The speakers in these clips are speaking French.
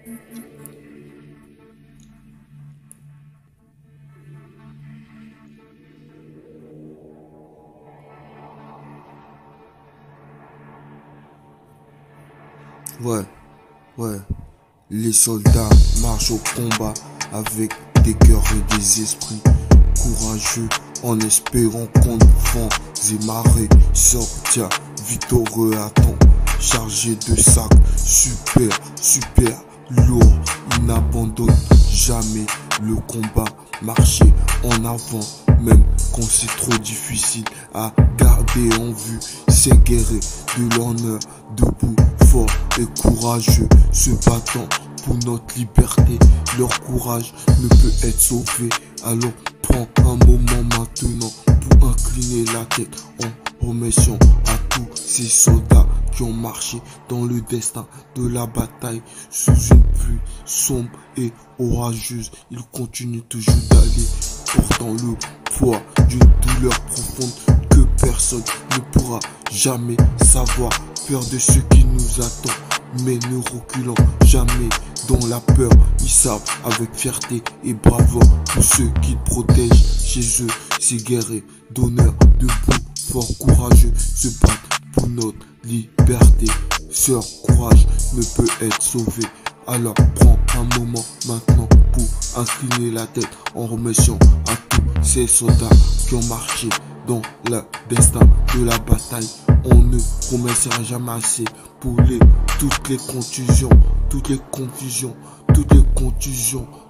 Ouais, ouais, les soldats marchent au combat avec des cœurs et des esprits courageux, en espérant qu'on vents et marées sortir victorieux à temps, chargé de sacs, super lourd. Ils n'abandonnent jamais le combat, marcher en avant, même quand c'est trop difficile à garder en vue. Ces guerriers de l'honneur, debout, fort et courageux, se battant pour notre liberté. Leur courage ne peut être sauvé. Alors prends un moment maintenant pour incliner la tête en remerciant à tous ces soldats qui ont marché dans le destin de la bataille. Sous une pluie sombre et orageuse, ils continuent toujours d'aller, portant le poids d'une douleur profonde que personne ne pourra jamais savoir. Peur de ce qui nous attend, mais ne reculant jamais dans la peur. Ils savent avec fierté et bravoure tous ceux qu'ils protègent chez eux. Ces guerriers d'honneur, debout, fort courageux, se battent pour notre liberté. Leur courage ne peut être sauvé. Alors prends un moment maintenant pour incliner la tête en remerciant à tous ces soldats qui ont marché dans le destin de la bataille. On ne remerciera jamais assez pour toutes les contusions, toutes les confusions,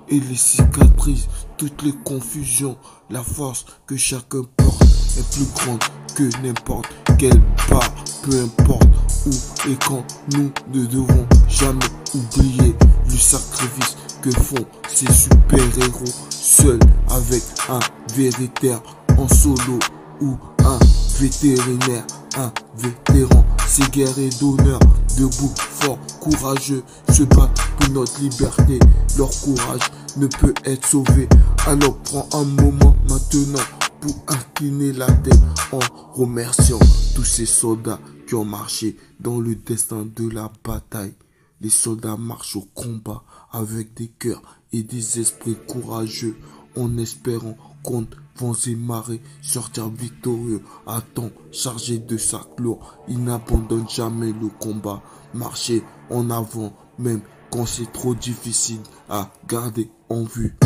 et les cicatrices, toutes les confusions. La force que chacun porte est plus grande que n'importe quelle part, peu importe où et quand. Nous ne devons jamais oublier le sacrifice que font ces super-héros, seuls avec un véritable en solo ou un vétérinaire, un vétéran. Ces guerriers d'honneur, debout, fort, courageux, se battent pour notre liberté. Leur courage ne peut être sauvé. Alors prends un moment maintenant pour incliner la tête en remerciant tous ces soldats qui ont marché dans le destin de la bataille. Les soldats marchent au combat avec des cœurs et des esprits courageux, en espérant contre vents et marées sortir victorieux à temps, chargés de sacs lourds. Ils n'abandonnent jamais le combat, marcher en avant même quand c'est trop difficile à garder en vue.